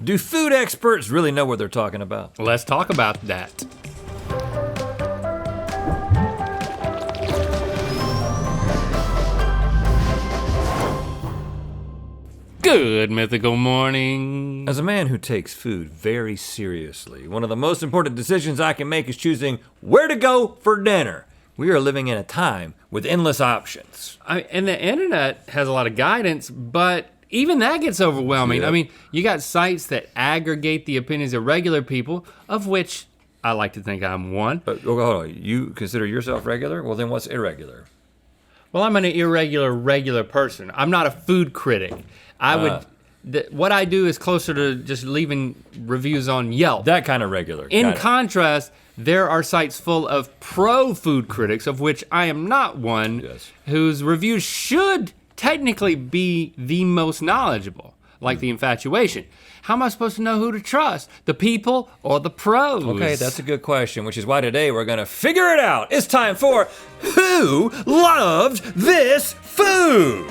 Do food experts really know what they're talking about? Let's talk about that. Good mythical morning. As a man who takes food very seriously, one of the most important decisions I can make is choosing where to go for dinner. We are living in a time with endless options. And the internet has a lot of guidance, but even that gets overwhelming. Yep. I mean, you got sites that aggregate the opinions of regular people, of which I like to think I'm one. But hold on, you consider yourself regular? Well, then what's irregular? Well, I'm an irregular, regular person. I'm not a food critic. What I do is closer to just leaving reviews on Yelp. That kind of regular. In contrast, there are sites full of pro-food critics, of which I am not one, Yes. whose reviews should technically be the most knowledgeable, like The Infatuation. How am I supposed to know who to trust, the people or the pros? Okay, that's a good question, which is why today we're gonna figure it out. It's time for Who Loved This Food?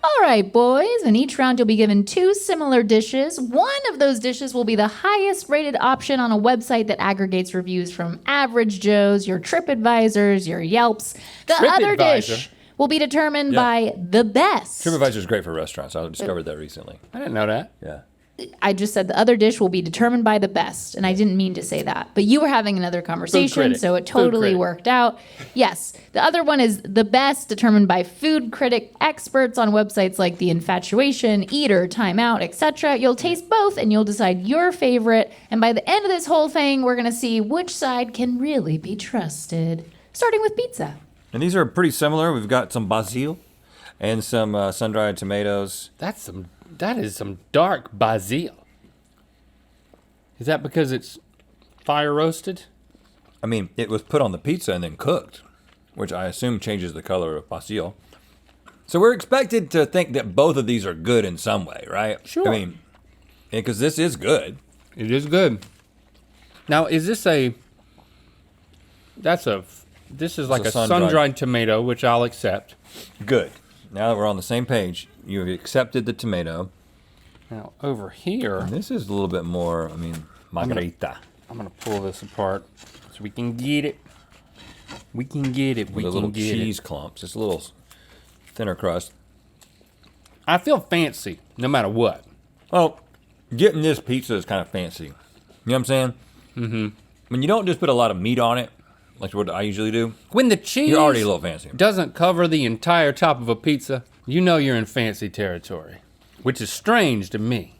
All right, boys, in each round you'll be given 2 similar dishes. One of those dishes will be the highest rated option on a website that aggregates reviews from average Joes, your TripAdvisors, your Yelps. The other dish will be determined by the best. TripAdvisor is great for restaurants. I discovered that recently. I didn't know that. Yeah. I just said the other dish will be determined by the best, and I didn't mean to say that. But you were having another conversation, so it totally worked out. Yes, the other one is the best, determined by food critic experts on websites like The Infatuation, Eater, Time Out, etc. You'll taste both, and you'll decide your favorite. And by the end of this whole thing, we're gonna see which side can really be trusted. Starting with pizza. And these are pretty similar. We've got some basil and some sun-dried tomatoes. That is some dark basil. Is that because it's fire roasted? I mean, it was put on the pizza and then cooked, which I assume changes the color of basil. So we're expected to think that both of these are good in some way, right? Sure. I mean, because this is good. It is good. Now, is this this is like a sun-dried tomato, which I'll accept. Good. Now that we're on the same page, you've accepted the tomato. Now, over here, And this is a little bit more, margarita. I'm gonna pull this apart so we can get it. We can get it. With the little cheese clumps. It's a little thinner crust. I feel fancy, no matter what. Well, getting this pizza is kind of fancy. You know what I'm saying? Mm-hmm. When you don't just put a lot of meat on it, like what I usually do, When the cheese you're already a little fancy. doesn't cover the entire top of a pizza, you know you're in fancy territory, which is strange to me.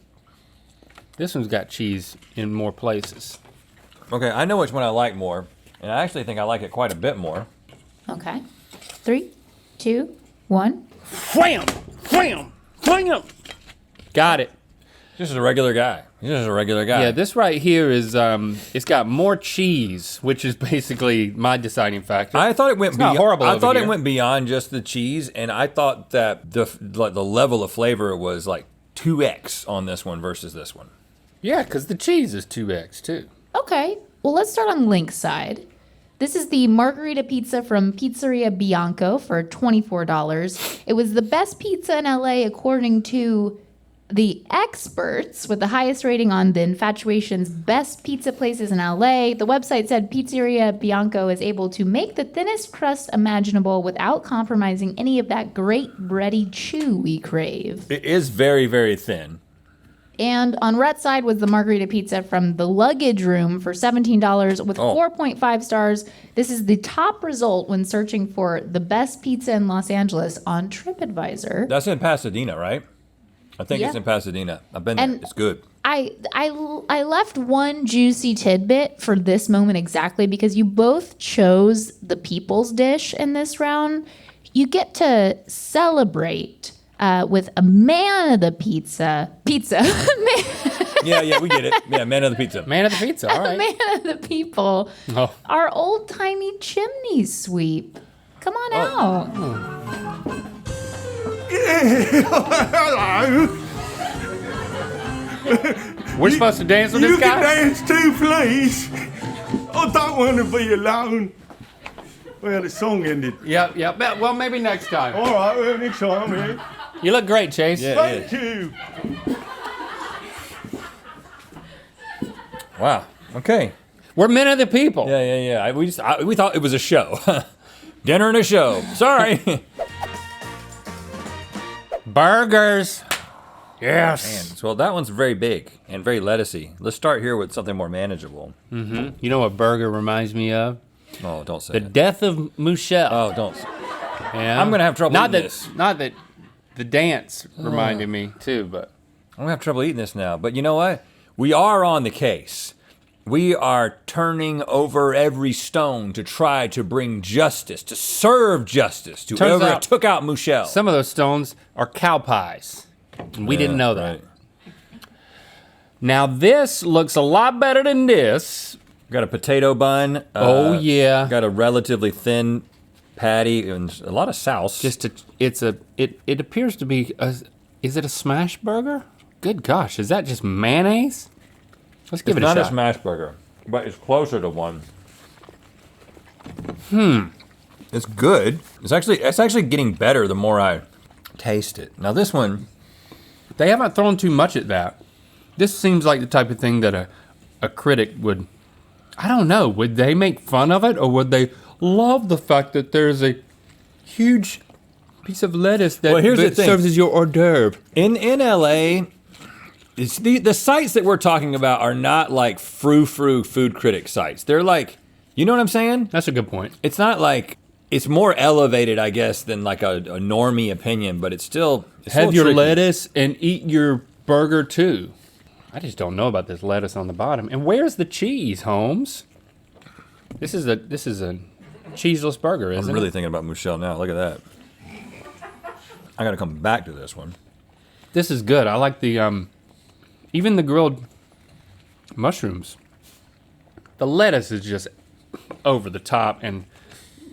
This one's got cheese in more places. Okay, I know which one I like more, and I actually think I like it quite a bit more. Okay. 3, 2, 1. Wham! Wham! Wham! Got it. This is a regular guy. Yeah, this right here is, it's got more cheese, which is basically my deciding factor. I thought it went not horrible I over thought here. it went beyond just the cheese, and I thought that the level of flavor was like 2x on this one versus this one. Yeah, because the cheese is 2x too. Okay, well, let's start on Link's side. This is the margarita pizza from Pizzeria Bianco for $24. It was the best pizza in LA according to the experts, with the highest rating on The Infatuation's best pizza places in LA. The website said Pizzeria Bianco is able to make the thinnest crust imaginable without compromising any of that great bready chew we crave. It is very, very thin. And on Rhett's side was the margarita pizza from the Luggage Room for $17 with 4.5 stars. This is the top result when searching for the best pizza in Los Angeles on TripAdvisor. That's in Pasadena, right? I think it's Yeah. in Pasadena. I've been there. It's good. I left one juicy tidbit for this moment exactly because you both chose the people's dish in this round. You get to celebrate with a man of the pizza. Yeah, we get it. Yeah, man of the pizza. Man of the pizza, all right. Man of the people. Oh. Our old-timey chimney sweep. Come on out. Hello. We're supposed to dance with You this can guy? dance too, please. I don't want to be alone. Well, the song ended. Yep. Well, maybe next time. All right, well, next time, yeah. You look great, Chase. Yeah, Thank you. Wow. Okay. We're men of the people. Yeah. We thought it was a show. Dinner and a show. Sorry. Burgers. Yes. Well, that one's very big and very lettucey. Let's start here with something more manageable. You know what burger reminds me of? Oh, don't say The it. death of Michelle. Oh, don't. Yeah. I'm gonna have trouble not eating that, this. Not that the dance reminded me too, but I'm gonna have trouble eating this now. But you know what? We are on the case. We are turning over every stone to try to bring justice, to serve justice to Turns whoever out- took out Michelle. some of those stones are cow pies. And we didn't know that. Right. Now this looks a lot better than this. Got a potato bun. Oh yeah. Got a relatively thin patty and a lot of sauce. It appears to be is it a smash burger? Good gosh, is that just mayonnaise? Let's give it's it a not shot. a smash burger, but it's closer to one. It's good. It's actually getting better the more I taste it. Now this one, They haven't thrown too much at that. This seems like the type of thing that a critic would, I don't know, would they make fun of it or would they love the fact that there's a huge piece of lettuce that, Well, here's the thing. serves as your hors d'oeuvre? in LA, it's the sites that we're talking about are not like frou-frou food critic sites. They're like, you know what I'm saying? That's a good point. It's not like, it's more elevated, I guess, than like a normie opinion, but it's still Have your tricky. lettuce and eat your burger too. I just don't know about this lettuce on the bottom. And where's the cheese, Holmes? This is a cheeseless burger, isn't I'm really it? thinking about Michelle now. Look at that. I gotta come back to this one. This is good. I like the even the grilled mushrooms. The lettuce is just over the top, and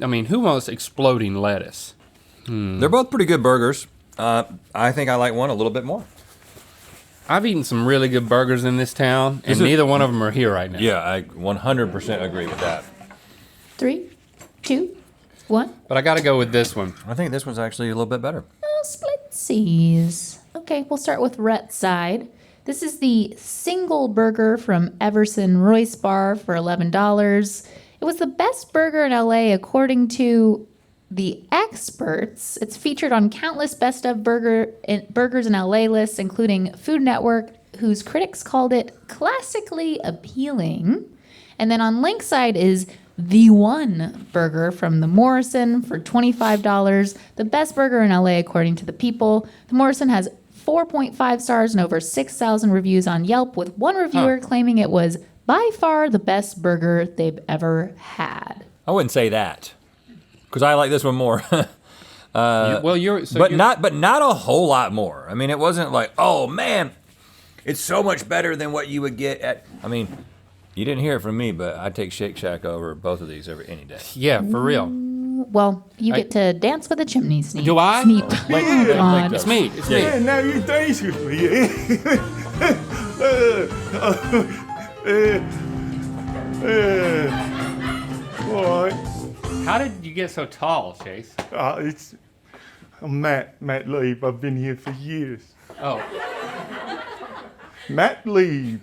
I mean, who wants exploding lettuce? They're both pretty good burgers. I think I like one a little bit more. I've eaten some really good burgers in this town, and This is- neither one of them are here right now. Yeah, I 100% agree with that. 3, 2, 1. But I got to go with this one. I think this one's actually a little bit better. Oh, splitsies. Okay, we'll start with Rhett's side. This is the single burger from Everson Royce Bar for $11. It was the best burger in LA according to the experts. It's featured on countless best of burgers in LA lists, including Food Network, whose critics called it classically appealing. And then on Link's side is the one burger from the Morrison for $25. The best burger in LA according to the People. The Morrison has 4.5 stars and over 6,000 reviews on Yelp, with one reviewer claiming it was by far the best burger they've ever had. I wouldn't say that, because I like this one more. Well, you're so but you're- not a whole lot more. I mean, it wasn't like, oh man, it's so much better than what you would get at. I mean, you didn't hear it from me, but I'd take Shake Shack over both of these any day. Yeah, for real. Well, you get to dance with a chimney sneak. Do I? Sneak. Like, Oh, God. It's me. It's Yeah, me. now you dance with me. All right. How did you get so tall, Chase? I'm Matt Leib. I've been here for years. Oh, Matt Leib.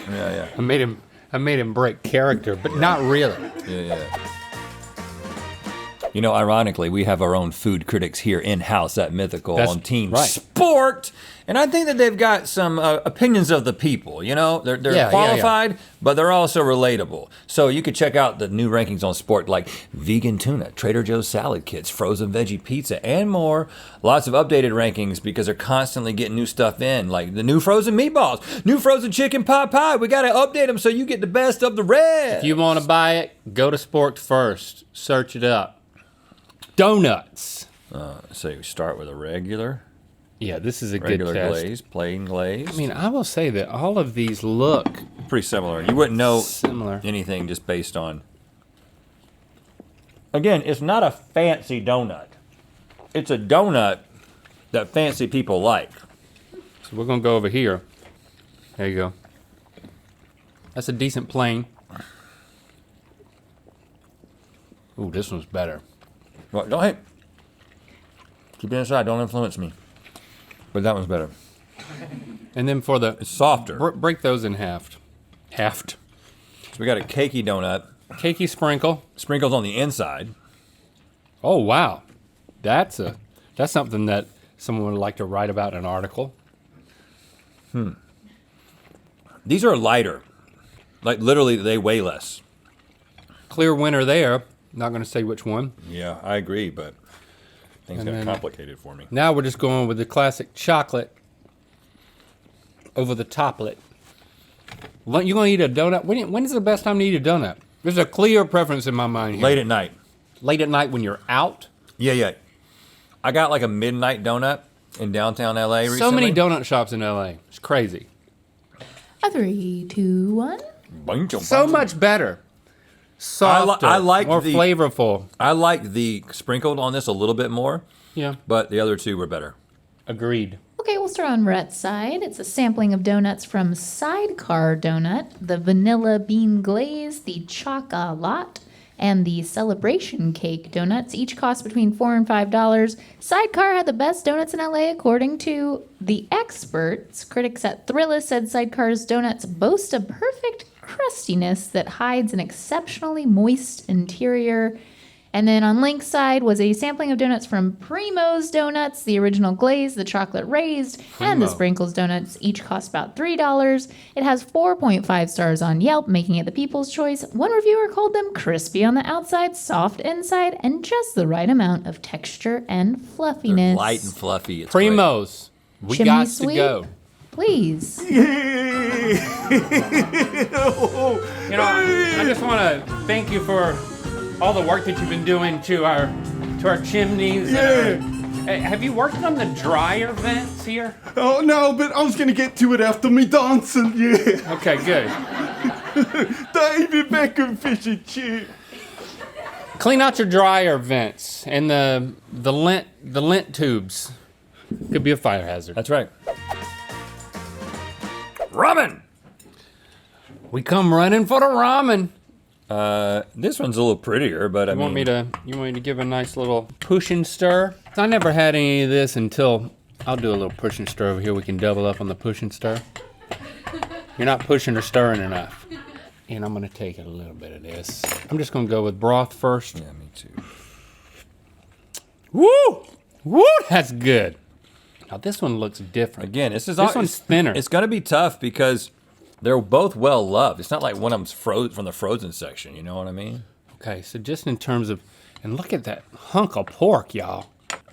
Yeah. I made him break character, but not really. Yeah. You know, ironically, we have our own food critics here in-house at Mythical That's on Team right. Sport. And I think that they've got some opinions of the people, you know? They're Yeah. qualified, but they're also relatable. So you could check out the new rankings on Sport, like vegan tuna, Trader Joe's salad kits, frozen veggie pizza, and more. Lots of updated rankings because they're constantly getting new stuff in, like the new frozen meatballs, new frozen chicken pot pie. We got to update them so you get the best of the rest. If you want to buy it, go to Sport first. Search it up. Donuts. So you start with a regular Yeah, this is a good regular test. glaze, plain glaze. I mean, I will say that all of these look pretty similar. You wouldn't know similar. anything just based on. Again, it's not a fancy donut. It's a donut that fancy people like. So we're gonna go over here. There you go. That's a decent plain. Ooh, this one's better. Well, don't hey. Keep it inside. Don't influence me. But that one's better. And then for the It's softer. break those in half. So we got a cakey donut. Cakey sprinkle. Sprinkles on the inside. Oh wow, that's something that someone would like to write about in an article. These are lighter. Like literally, they weigh less. Clear winner there. Not going to say which one. Yeah, I agree, but things And got then- complicated for me. Now we're just going with the classic chocolate over the toplet. You going to eat a donut? When is the best time to eat a donut? There's a clear preference in my mind here. Late at night. Late at night when you're out. Yeah. I got like a midnight donut in downtown LA recently. So many donut shops in LA. It's crazy. A 3, 2, 1. So much better. Softer. I like more the- flavorful. I like the sprinkled on this a little bit more, Yeah. but the other two were better. Agreed. Okay, we'll start on Rhett's side. It's a sampling of donuts from Sidecar Donut, the Vanilla Bean Glaze, the Chocolat, and the Celebration Cake donuts. Each cost between $4 and $5. Sidecar had the best donuts in LA according to the experts. Critics at Thrillist said Sidecar's donuts boast a perfect crustiness that hides an exceptionally moist interior. And then on Link's side was a sampling of donuts from Primo's Donuts, the original glaze, the chocolate raised, and the Primo. sprinkles donuts. Each cost about $3. It has 4.5 stars on Yelp, making it the people's choice. One reviewer called them crispy on the outside, soft inside, and just the right amount of texture and They're fluffiness. light and fluffy. It's great. Primos. We Chimney got sweep? to go. Please. You know, I just want to thank you for all the work that you've been doing to our chimneys. Hey, have you worked on the dryer vents here? Oh, no, but I was going to get to it after me dancing, yeah. Okay, good. David Beckham fish and chip. Clean out your dryer vents and the lint tubes. Could be a fire hazard. That's right. Ramen! We come running for the ramen. This one's a little prettier, but I You mean... want me to give a nice little push and stir? I never had any of this until I'll do a little push and stir over here. We can double up on the push and stir. You're not pushing or stirring enough. And I'm gonna take a little bit of this. I'm just gonna go with broth first. Yeah, me too. Woo! Woo! That's good. Now this one looks different. Again, this one's thinner. It's going to be tough because they're both well loved. It's not like one of them's from the frozen section. You know what I mean? Okay, so just in terms of, and look at that hunk of pork, y'all.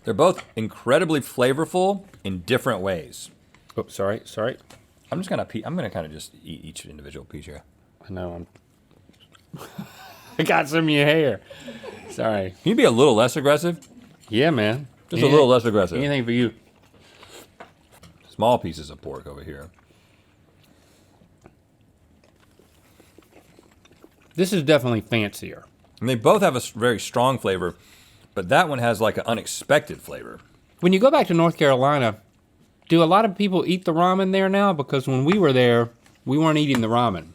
They're both incredibly flavorful in different ways. Oh, sorry. I'm gonna kind of just eat each individual piece here. I know I got some of your hair. Sorry. Can you be a little less aggressive? Yeah, man. Just a little less aggressive. Anything for you. Small pieces of pork over here. This is definitely fancier. And they both have a very strong flavor, but that one has like an unexpected flavor. When you go back to North Carolina, do a lot of people eat the ramen there now? Because when we were there, we weren't eating the ramen.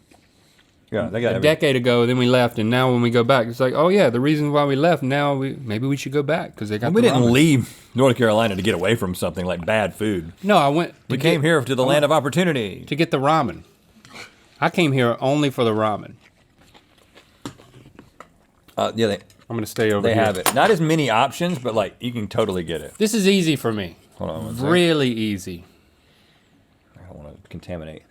Yeah, they got A decade ago, then we left, and now when we go back, it's like, oh yeah, the reason why we left. Now maybe we should go back because they got. We the didn't ramen. leave North Carolina to get away from something like bad food. No, I went. We came here to the land of opportunity. to get the ramen. I came here only for the ramen. Yeah, I'm gonna stay over they here. have it. Not as many options, but like you can totally get it. This is easy for me. Hold on one second. Really easy. I don't want to contaminate.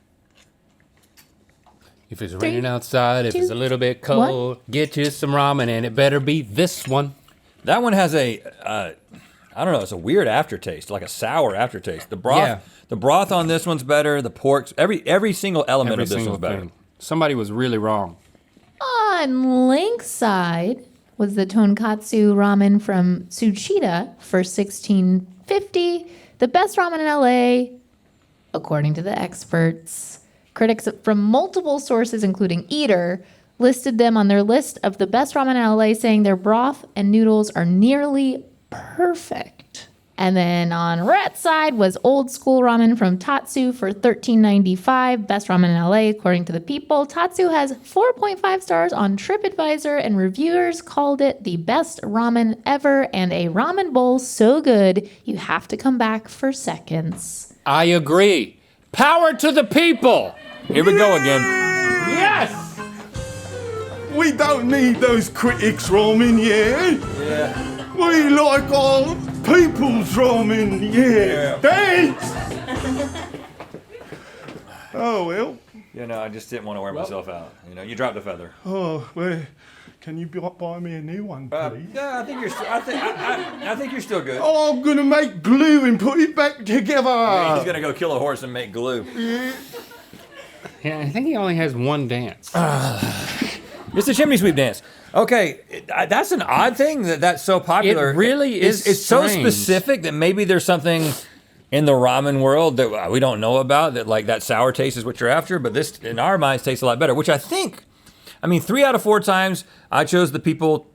If it's raining outside, if it's a two, little bit cold, get you some ramen, and it better be this one. That one has a, I don't know, it's a weird aftertaste, like a sour aftertaste. The broth on this one's better. The pork's every single element Every of this single one's better. thing. Somebody was really wrong. On Link's side was the tonkatsu ramen from Tsuchita for $16.50. The best ramen in LA, according to the experts. Critics from multiple sources, including Eater, listed them on their list of the best ramen in LA, saying their broth and noodles are nearly perfect. And then on Rhett's side was Old School Ramen from Tatsu for $13.95. Best ramen in LA, according to the people. Tatsu has 4.5 stars on TripAdvisor, and reviewers called it the best ramen ever and a ramen bowl so good you have to come back for seconds. I agree. Power to the people. Here we go again. Yes. We don't need those critics ramen, yeah? We like our people's ramen, yeah. Thanks! Oh, well. You know, I just didn't want to wear myself out. You know, you dropped a feather. Oh, well, can you buy me a new one, please? Yeah, I think you're. I think you're still good. Oh, I'm gonna make glue and put it back together. He's gonna go kill a horse and make glue. Yeah, I think he only has one dance. It's the chimney sweep dance. Okay, that's an odd thing that's so popular. It really is. It's so strange. specific that maybe there's something in the ramen world that we don't know about, that like that sour taste is what you're after, but this in our minds tastes a lot better, which I think, 3 out of 4 times I chose the people,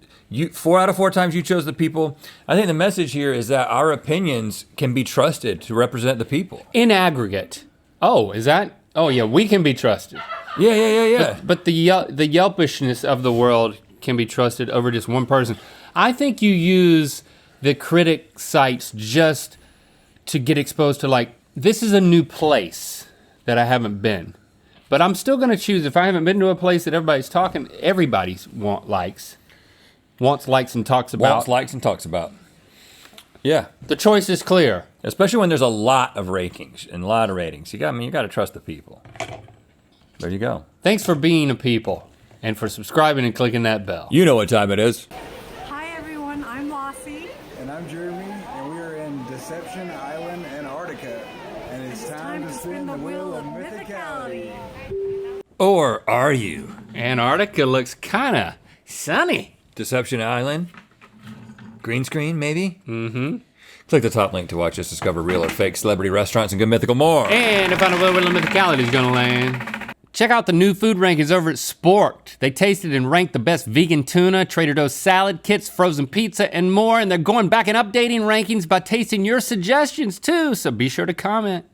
4 out of 4 times you chose the people. I think the message here is that our opinions can be trusted to represent the people. In aggregate. Oh, is that? Oh yeah, we can be trusted. Yeah. But the Yelpishness of the world can be trusted over just one person. I think you use the critic sites just to get exposed to, like, this is a new place that I haven't been. But I'm still gonna choose, if I haven't been to a place that everybody's talking, wants, likes, and talks about. Wants, likes, and talks about. Yeah. The choice is clear. Especially when there's a lot of ratings and a lot of ratings. You got to trust the people. There you go. Thanks for being a people and for subscribing and clicking that bell. You know what time it is. Hi everyone, I'm Lossie. And I'm Jeremy, and we are in Deception Island, Antarctica. And it's time to spin the wheel of mythicality. Or are you? Antarctica looks kinda sunny. Deception Island? Green screen, maybe? Mm-hmm. Click the top link to watch us discover real or fake celebrity restaurants and good mythical more. And to find out where the mythicality is gonna land. Check out the new food rankings over at Sporked. They tasted and ranked the best vegan tuna, Trader Joe's salad kits, frozen pizza, and more. And they're going back and updating rankings by tasting your suggestions too, so be sure to comment.